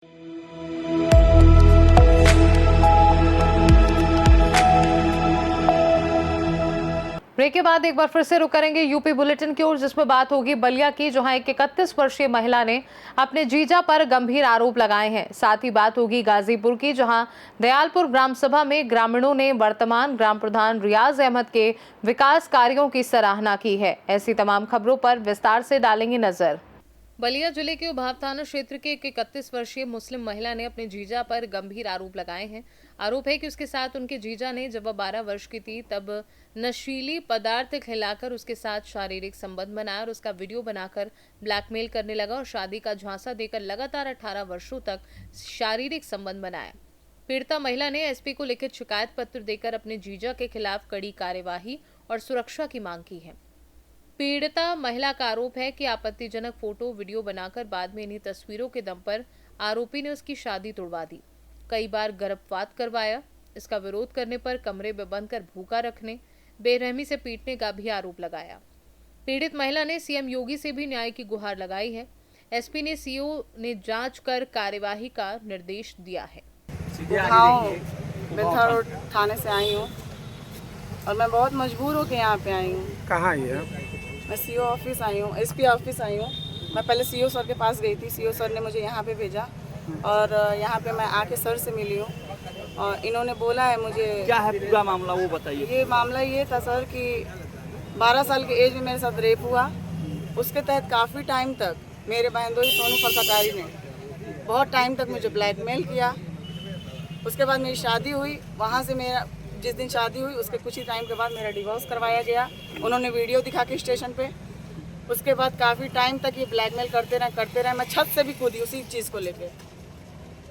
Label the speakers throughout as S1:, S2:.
S1: Break के बाद एक बार फिर से रुक करेंगे यूपी बुलेटिन की ओर, जिसमें बात होगी बलिया की, जहां एक 31 वर्षीय महिला ने अपने जीजा पर गंभीर आरोप लगाए हैं। साथ ही बात होगी गाजीपुर की, जहां दयालपुर ग्राम सभा में ग्रामीणों ने वर्तमान ग्राम प्रधान रियाज अहमद के विकास कार्यों की सराहना की है। ऐसी तमाम खबरों पर विस्तार से डालेंगे नजर। बलिया जिले के उभाव थाना क्षेत्र के एक 31 वर्षीय मुस्लिम महिला ने अपने जीजा पर गंभीर आरोप लगाए हैं। आरोप है कि उसके साथ उनके जीजा ने जब वह 12 वर्ष की थी तब नशीली पदार्थ खिलाकर उसके साथ शारीरिक संबंध बनाया और उसका वीडियो बनाकर ब्लैकमेल करने लगा और शादी का झांसा देकर लगातार 18 वर्षों तक शारीरिक संबंध बनाया। पीड़िता महिला ने एसपी को लिखित शिकायत पत्र देकर अपने जीजा के खिलाफ कड़ी कार्यवाही और सुरक्षा की मांग की है। पीड़िता महिला का आरोप है कि आपत्तिजनक फोटो वीडियो बनाकर बाद में इन्हीं तस्वीरों के दम पर आरोपी ने उसकी शादी तोड़वा दी, कई बार गर्भपात करवाया। इसका विरोध करने पर कमरे में बंद कर भूखा रखने, बेरहमी से पीटने का भी आरोप लगाया। पीड़ित महिला ने सीएम योगी से भी न्याय की गुहार लगाई है। एसपी ने सीओ ने जांच कर कार्यवाही का निर्देश दिया है।
S2: थाने से आई हूँ और मैं बहुत मजबूर होकर यहाँ पे आई हूँ।
S3: कहाँ ये?
S2: मैं सीओ ऑफिस आई हूँ, एसपी ऑफिस आई हूँ। मैं पहले सीओ सर के पास गई थी, सीओ सर ने मुझे यहाँ पे भेजा और यहाँ पे मैं आके सर से मिली हूँ और इन्होंने बोला है मुझे।
S4: क्या है पूरा मामला वो बताइए।
S2: ये मामला ये था सर कि 12 साल के एज में मेरे साथ रेप हुआ। उसके तहत काफ़ी टाइम तक मेरे बहनोई सोनू फलसाकारी ने बहुत टाइम तक मुझे ब्लैकमेल किया। उसके बाद मेरी शादी हुई, वहाँ से मेरा जिस दिन शादी हुई उसके कुछ ही टाइम के बाद मेरा डिवोर्स करवाया गया। उन्होंने वीडियो दिखा के स्टेशन पे। उसके बाद काफ़ी टाइम तक ये ब्लैकमेल करते रहे। मैं छत से भी कूदी उसी चीज़ को लेके।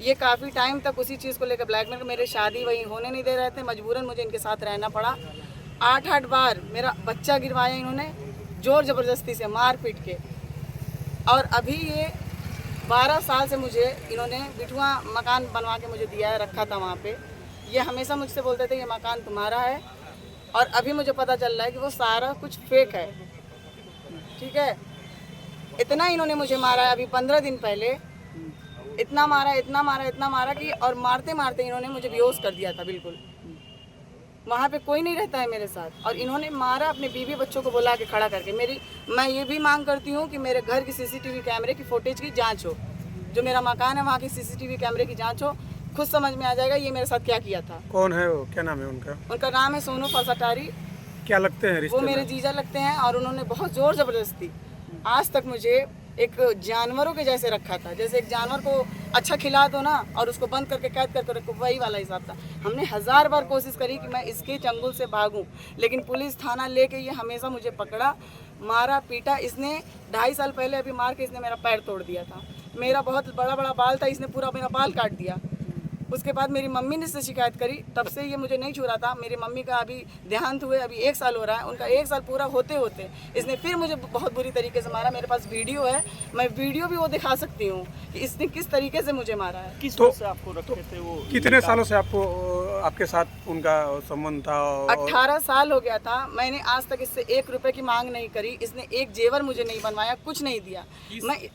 S2: ये काफ़ी टाइम तक उसी चीज़ को लेकर ब्लैकमेल, मेरे शादी वहीं होने नहीं दे रहे थे। मजबूरन मुझे इनके साथ रहना पड़ा। 8 बार मेरा बच्चा गिरवाया इन्होंने जोर ज़बरदस्ती से, मार पीट के। और अभी ये 12 साल से मुझे इन्होंने बिठुआ मकान बनवा के मुझे दिया है, रखा था वहाँ पे। ये हमेशा मुझसे बोलते थे ये मकान तुम्हारा है और अभी मुझे पता चल रहा है कि वो सारा कुछ फेक है। ठीक है, इतना इन्होंने मुझे मारा है। अभी 15 दिन पहले इतना मारा कि और मारते मारते इन्होंने मुझे बेहोश कर दिया था। बिल्कुल वहाँ पे कोई नहीं रहता है मेरे साथ और इन्होंने मारा अपने बीवी बच्चों को बुला के खड़ा करके। मैं ये भी मांग करती हूँ कि मेरे घर की सीसीटीवी कैमरे की फुटेज की जाँच हो। जो मेरा मकान है वहाँ की सीसीटीवी कैमरे की जाँच हो, खुद समझ में आ जाएगा ये मेरे साथ क्या किया था।
S3: कौन है वो? क्या नाम है उनका?
S2: उनका नाम है सोनू फलसाकारी।
S3: क्या लगते हैं रिश्ते
S2: वो मेरे जीजा लगते हैं और उन्होंने बहुत जोर जबरदस्ती आज तक मुझे एक जानवरों के जैसे रखा था। जैसे एक जानवर को अच्छा खिला दो ना और उसको बंद करके कैद करके रखो, वही वाला हिसाब था। हमने 1000 बार कोशिश करी कि मैं इसके चंगुल से भागूं, लेकिन पुलिस थाना लेके ये हमेशा मुझे पकड़ा, मारा पीटा। इसने 2.5 साल पहले अभी मार के इसने मेरा पैर तोड़ दिया था। मेरा बहुत बड़ा बाल था, इसने पूरा मेरा बाल काट दिया। उसके बाद मेरी मम्मी ने इससे शिकायत करी, तब से ये मुझे नहीं छू रहा था। मेरी मम्मी का अभी देहांत हुए अभी 1 साल हो रहा है। उनका 1 साल पूरा होते होते इसने फिर मुझे बहुत बुरी तरीके से मारा। मेरे पास वीडियो है, मैं वीडियो भी वो दिखा सकती हूँ कि इसने किस तरीके से मुझे मारा है।
S4: किस वजह से आपको रखे थे वो?
S3: कितने सालों से आपके साथ उनका संबंध था?
S2: 18 साल हो गया था। मैंने आज तक इससे 1 रुपए की मांग नहीं करी। इसने एक जेवर मुझे नहीं बनवाया, कुछ नहीं दिया।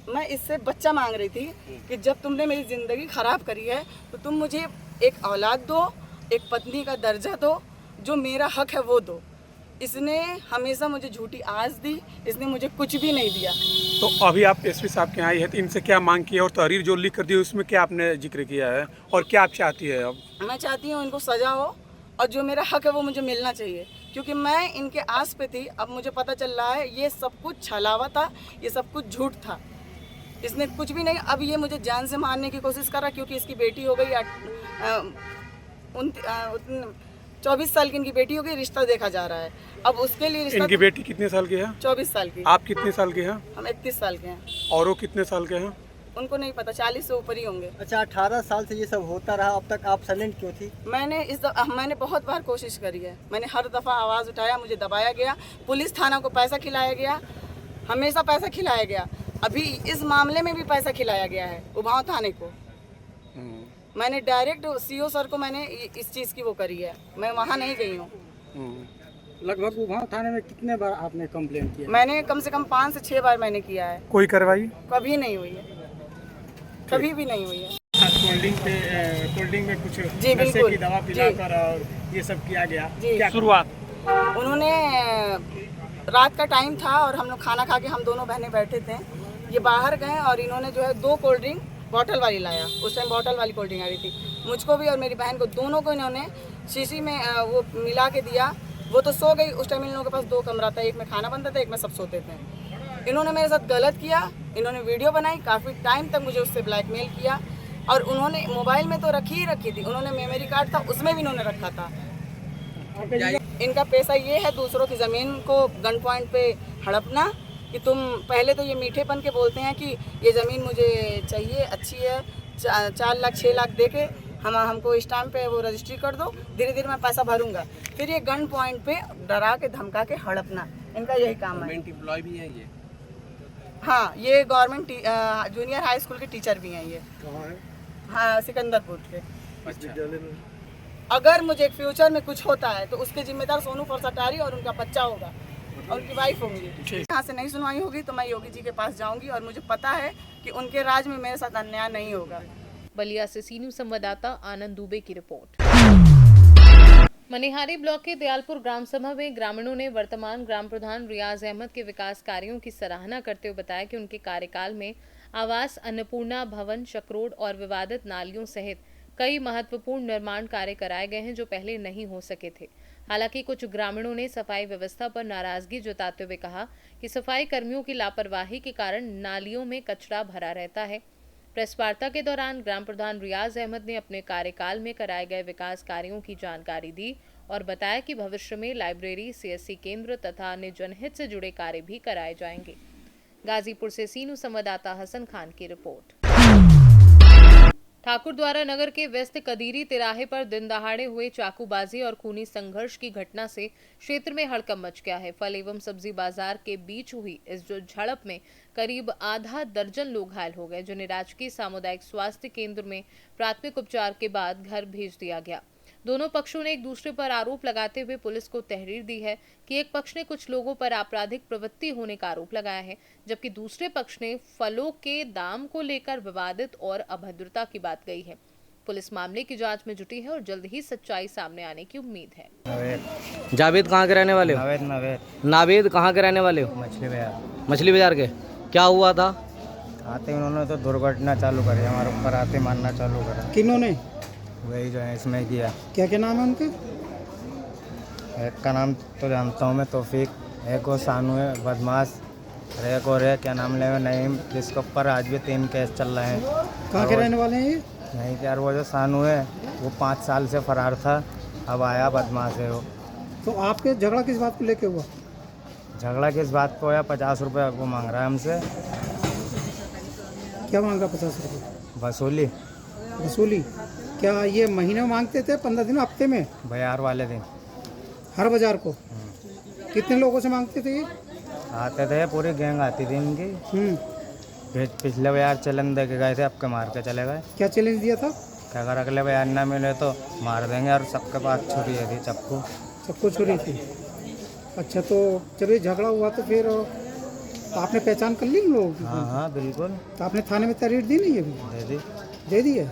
S2: मैं इससे बच्चा मांग रही थी कि जब तुमने मेरी ज़िंदगी ख़राब करी है तो तुम मुझे एक औलाद दो, एक पत्नी का दर्जा दो, जो मेरा हक है वो दो। इसने हमेशा मुझे झूठी आस दी, इसने मुझे कुछ भी नहीं दिया।
S3: तो अभी आप एसपी साहब के यहाँ आई है तो इनसे क्या मांग की है और तहरीर जो लिख कर दी उसमें क्या आपने जिक्र किया है और क्या आप चाहती है? अब
S2: मैं चाहती हूँ इनको सजा हो और जो मेरा हक है वो मुझे मिलना चाहिए, क्योंकि मैं इनके आस पे थी। अब मुझे पता चल रहा है ये सब कुछ छलावा था, ये सब कुछ झूठ था। इसने कुछ भी नहीं। अब ये मुझे जान से मारने की कोशिश कर रहा, क्योंकि इसकी बेटी हो गई 24 साल की इनकी बेटी हो गई। रिश्ता देखा जा रहा है अब उसके लिए।
S3: इनकी बेटी कितने साल की है?
S2: 24 साल की।
S3: आप कितने साल के हैं?
S2: हम 31 साल के हैं।
S3: और वो कितने साल के हैं?
S2: उनको नहीं पता, 40 से ऊपर ही होंगे।
S4: अच्छा, 18 साल से ये सब होता रहा, अब तक आप साइलेंट क्यों थी?
S2: मैंने बहुत बार कोशिश करी है। मैंने हर दफ़ा आवाज़ उठाया, मुझे दबाया गया। पुलिस थाना को पैसा खिलाया गया, हमेशा पैसा खिलाया गया। अभी इस मामले में भी पैसा खिलाया गया है उभाव थाने को। मैंने डायरेक्ट सीओ सर को मैंने इस चीज़ की वो करी है, मैं वहाँ नहीं गई हूँ।
S4: लगभग उभाव थाने में कितने बार आपने कंप्लेन किया?
S2: मैंने कम से कम 5 से 6 बार मैंने किया है।
S3: कोई कार्रवाई
S2: कभी नहीं हुई है, कभी भी नहीं हुई है।
S4: कोल्ड ड्रिंक में कुछ
S2: जी,
S4: नशे
S2: बिल्कुल।
S4: की दवा
S2: जी।
S4: पिलाकर और ये सब किया गया।
S2: जी।
S4: क्या शुरुआत
S2: उन्होंने रात का टाइम था और हम लोग खाना खा के हम दोनों बहनें बैठे थे। ये बाहर गए और इन्होंने जो है 2 कोल्ड ड्रिंक बॉटल वाली लाया। उस टाइम बॉटल वाली कोल्ड ड्रिंक आ रही थी। मुझको भी और मेरी बहन को दोनों को इन्होंने शीशी में वो मिला के दिया। वो तो सो गई। उस टाइम इन लोगों के पास 2 कमरा था, एक में खाना बनता था, एक में सब सोते थे। इन्होंने मेरे साथ गलत किया। इन्होंने वीडियो बनाई, काफ़ी टाइम तक मुझे उससे ब्लैकमेल किया और उन्होंने मोबाइल में तो रखी ही रखी थी, उन्होंने मेमोरी कार्ड था उसमें भी इन्होंने रखा था। इनका पैसा ये है दूसरों की ज़मीन को गन पॉइंट पे हड़पना कि तुम पहले तो ये मीठेपन के बोलते हैं कि ये ज़मीन मुझे चाहिए, अच्छी है, 4 लाख 6 लाख दे के हमको स्टाम्प पे वो रजिस्ट्री कर दो, धीरे धीरे मैं पैसा भरूंगा। फिर ये गन पॉइंट पे डरा के धमका के हड़पना, इनका यही काम है।
S5: गवर्नमेंट एम्प्लॉय भी है ये?
S2: हाँ, ये गवर्नमेंट जूनियर हाई स्कूल के टीचर भी हैं ये। हाँ, सिकंदरपुर के।
S5: अच्छा।
S2: अगर मुझे फ्यूचर में कुछ होता है तो उसके जिम्मेदार सोनू फरसटारी और उनका बच्चा होगा और उनकी वाइफ होंगी। यहाँ से नहीं सुनवाई होगी तो मैं योगी जी के पास जाऊंगी और मुझे पता है कि उनके राज में मेरे साथ अन्याय नहीं होगा।
S1: बलिया से सी न्यूज़ संवाददाता आनंद दुबे की रिपोर्ट। मनिहारी ब्लॉक के दयालपुर ग्राम सभा में ग्रामीणों ने वर्तमान ग्राम प्रधान रियाज अहमद के विकास कार्यों की सराहना करते हुए बताया कि उनके कार्यकाल में आवास, अन्नपूर्णा भवन, चक्रोड और विवादित नालियों सहित कई महत्वपूर्ण निर्माण कार्य कराए गए हैं जो पहले नहीं हो सके थे। हालांकि कुछ ग्रामीणों ने सफाई व्यवस्था पर नाराजगी जताते हुए कहा कि सफाई कर्मियों की लापरवाही के कारण नालियों में कचरा भरा रहता है। प्रेस वार्ता के दौरान ग्राम प्रधान रियाज अहमद ने अपने कार्यकाल में कराए गए विकास कार्यों की जानकारी दी और बताया कि भविष्य में लाइब्रेरी, सीएससी केंद्र तथा अन्य जनहित से जुड़े कार्य भी कराए जाएंगे। गाजीपुर से सी न्यूज़ संवाददाता हसन खान की रिपोर्ट। ठाकुर द्वारा नगर के वेस्ट कदीरी तिराहे पर दिन दहाड़े हुए चाकूबाजी और खूनी संघर्ष की घटना से क्षेत्र में हड़कंप मच गया है। फल एवं सब्जी बाजार के बीच हुई इस झड़प में करीब आधा दर्जन लोग घायल हो गए, जिन्हें राजकीय सामुदायिक स्वास्थ्य केंद्र में प्राथमिक उपचार के बाद घर भेज दिया गया। दोनों पक्षों ने एक दूसरे पर आरोप लगाते हुए पुलिस को तहरीर दी है कि एक पक्ष ने कुछ लोगों पर आपराधिक प्रवृत्ति होने का आरोप लगाया है, जबकि दूसरे पक्ष ने फलों के दाम को लेकर विवादित और अभद्रता की बात कही है। पुलिस मामले की जांच में जुटी है और जल्द ही सच्चाई सामने आने की उम्मीद है।
S6: जावेद कहाँ के रहने वाले हो? नावेद कहाँ के रहने वाले हो? मछली बाजार के। क्या हुआ था?
S7: आते उन्होंने तो दुर्घटना चालू करी, हमारे ऊपर आते मारना चालू करा।
S4: किन्होंने?
S7: वही जो है इसमें किया।
S4: क्या क्या नाम है उनके?
S7: एक का नाम तो जानता हूँ मैं, तौफीक, एक वो सानू है बदमाश, एक और है क्या नाम ले नईम, जिसके ऊपर आज भी 3 केस चल रहे हैं।
S4: कहाँ के रहने वाले हैं ये?
S7: नहीं यार, वो जो सानू है वो 5 साल से फरार था, अब आया बदमाश है वो।
S4: तो आपके झगड़ा किस बात को लेके हुआ?
S7: झगड़ा किस बात को है? 50 रुपये वो मांग रहा है हमसे।
S4: क्या मांग रहा? 50 रुपये
S7: वसूली।
S4: क्या ये महीने में मांगते थे, 15 दिन, हफ्ते में?
S7: बाजार वाले दिन
S4: हर बाजार को? कितने लोगों से मांगते थे ये?
S7: आते थे, पूरी गैंग आती थी इनकी। पिछले बाजार चैलेंज दे के गए थे, अब के मार के चले गए।
S4: क्या चैलेंज दिया था?
S7: क्या अगर अगले बाजार ना मिले तो मार देंगे, और सबके पास छुरी थी, चक्कू।
S4: सबको छुरी थी? अच्छा, तो जब ये झगड़ा हुआ तो फिर आपने पहचान कर ली उन लोगों की?
S7: हाँ बिल्कुल।
S4: तो आपने थाने में तहरीर दी नहीं अभी? दे दी है।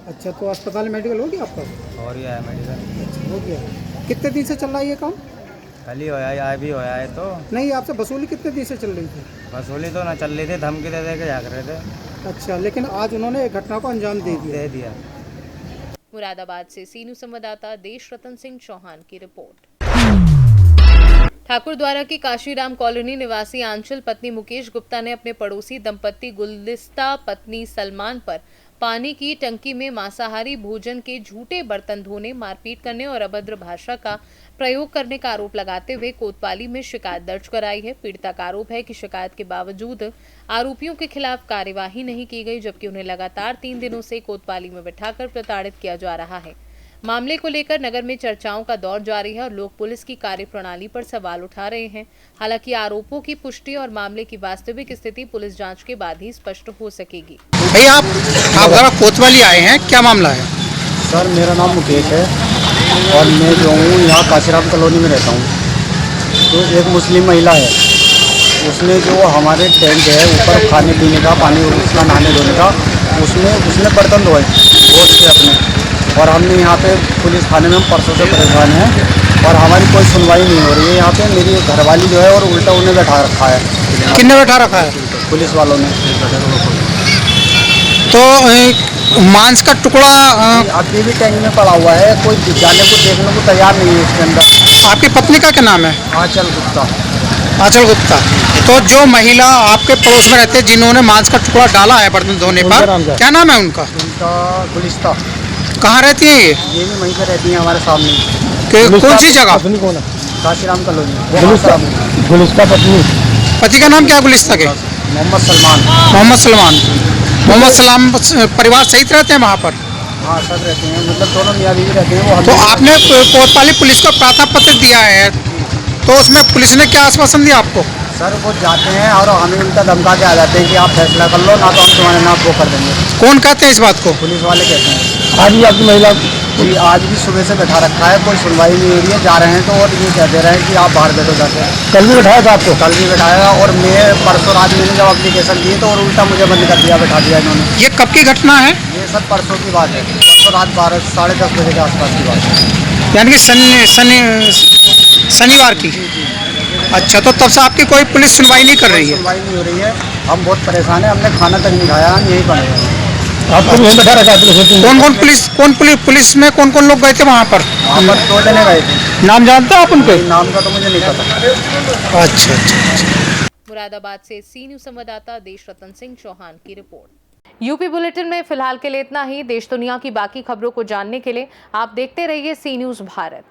S4: अच्छा, तो अस्पताल मेडिकल हो गया आपका?
S7: और ये है मेडिकल।
S4: अच्छा, हो गया। कितने दिन से चल रहा है ये काम?
S7: कल ही होया, आज भी होया है। तो
S4: नहीं, आपसे वसूली कितने दिन से चल रही थी?
S7: वसूली तो ना चल रही थी, धमकी दे के जाग रहे थे।
S4: अच्छा, लेकिन आज उन्होंने एक घटना को अंजाम दे दिया।
S1: मुरादाबाद से सी न्यूज़ संवाददाता देश रतन सिंह चौहान की रिपोर्ट। ठाकुर द्वारा की काशीराम कॉलोनी निवासी आंचल पत्नी मुकेश गुप्ता ने अपने पड़ोसी दंपत्ति गुलदिस्ता पत्नी सलमान पर पानी की टंकी में मांसाहारी भोजन के झूठे बर्तन धोने, मारपीट करने और अभद्र भाषा का प्रयोग करने का आरोप लगाते हुए कोतवाली में शिकायत दर्ज कराई है। पीड़िता का आरोप है कि शिकायत के बावजूद आरोपियों के खिलाफ कार्यवाही नहीं की गई, जबकि उन्हें लगातार 3 दिनों से कोतवाली में बिठाकर प्रताड़ित किया जा रहा है। मामले को लेकर नगर में चर्चाओं का दौर जारी है और लोग पुलिस की कार्यप्रणाली पर सवाल उठा रहे हैं। हालांकि आरोपों की पुष्टि और मामले की वास्तविक स्थिति पुलिस जांच के बाद ही स्पष्ट हो सकेगी।
S4: भैया, आप जरा कोतवाली आए हैं, क्या मामला है?
S7: सर, मेरा नाम मुकेश है और मैं जो हूँ यहाँ काशीराम कॉलोनी में रहता हूँ। तो एक मुस्लिम महिला है, उसने जो हमारे टैंक है ऊपर खाने पीने का पानी, उसका नहाने धोने का उसमें उसने बर्तन धोए रोज के अपने, और हमने यहाँ पे पुलिस थाने में हम परसों से परेशान हैं और हमारी कोई सुनवाई नहीं हो रही है। यहाँ पे मेरी घरवाली जो है और उल्टा उन्हें बैठा रखा है
S4: किसने बैठा रखा है?
S7: पुलिस वालों ने।
S4: तो मांस का टुकड़ा
S7: अभी भी टैंक में पड़ा हुआ है, कोई जाने को देखने को तैयार नहीं है इसके अंदर।
S4: आपकी पत्नी का क्या नाम है?
S7: आंचल गुप्ता।
S4: आंचल गुप्ता। तो जो महिला आपके पड़ोस में रहते हैं जिन्होंने मांस का टुकड़ा डाला है बर्तन धोने पर, क्या नाम है उनका?
S7: उनका गुलिस्ता।
S4: कहाँ रहती है ये?
S7: ये भी वहीं पे रहती है हमारे सामने।
S4: कौन सी जगह?
S7: काशीराम कॉलोनी।
S4: गुलिस्ता पत्नी। पति का नाम क्या है गुलिस्ता के?
S7: मोहम्मद सलमान।
S4: मोहम्मद सलमान। मोहम्मद सलाम परिवार सहित रहते हैं वहाँ पर?
S7: हाँ सब रहते हैं, मतलब दोनों मियाँ बीवी रहते हैं। वो
S4: तो
S7: हम
S4: आपने कोतवाली पुलिस को प्रार्थना पत्र दिया है, तो उसमें पुलिस ने क्या आश्वासन दिया आपको?
S7: सर वो जाते हैं और हमें उनका धमका के आ जाते हैं कि आप फैसला कर लो, ना तो हम तुम्हारे नाम वो कर देंगे।
S4: कौन कहते हैं इस बात को?
S7: पुलिस वाले कहते हैं।
S4: आज भी आपकी महिला
S7: जी आज भी सुबह से बैठा रखा है, कोई सुनवाई नहीं हो रही है। जा रहे हैं तो और ये कह दे रहे हैं कि आप बाहर बैठो जाके।
S4: कल भी बैठाया था आपको?
S7: कल भी बैठाया, और मैं परसों रात मैंने जब एप्लीकेशन दी तो और उल्टा मुझे बंद कर दिया, बैठा दिया इन्होंने।
S4: ये कब की घटना है?
S7: ये सब परसों की बात है, परसों रात 12 साढ़े 10 बजे के आसपास की बात है।
S4: यानी कि शनिवार की। अच्छा, तो तब से आपकी कोई पुलिस सुनवाई नहीं कर रही है?
S7: सुनवाई नहीं हो रही है, हम बहुत परेशान हैं। हमने खाना तक नहीं खाया, हम यहीं पड़े हैं।
S4: आपको भी बैठा रखा है? कौन पुलिस में कौन कौन लोग गए थे वहाँ पर?
S7: वहाँ पर 2 जने गए थे।
S4: नाम जानते हो आप उनके?
S7: नाम का तो मुझे नहीं पता।
S4: अच्छा।
S1: मुरादाबाद से सी न्यूज संवाददाता देश रतन सिंह चौहान की रिपोर्ट। यूपी बुलेटिन में फिलहाल के लिए इतना ही। देश दुनिया की बाकी खबरों को जानने के लिए आप देखते रहिए सी न्यूज भारत।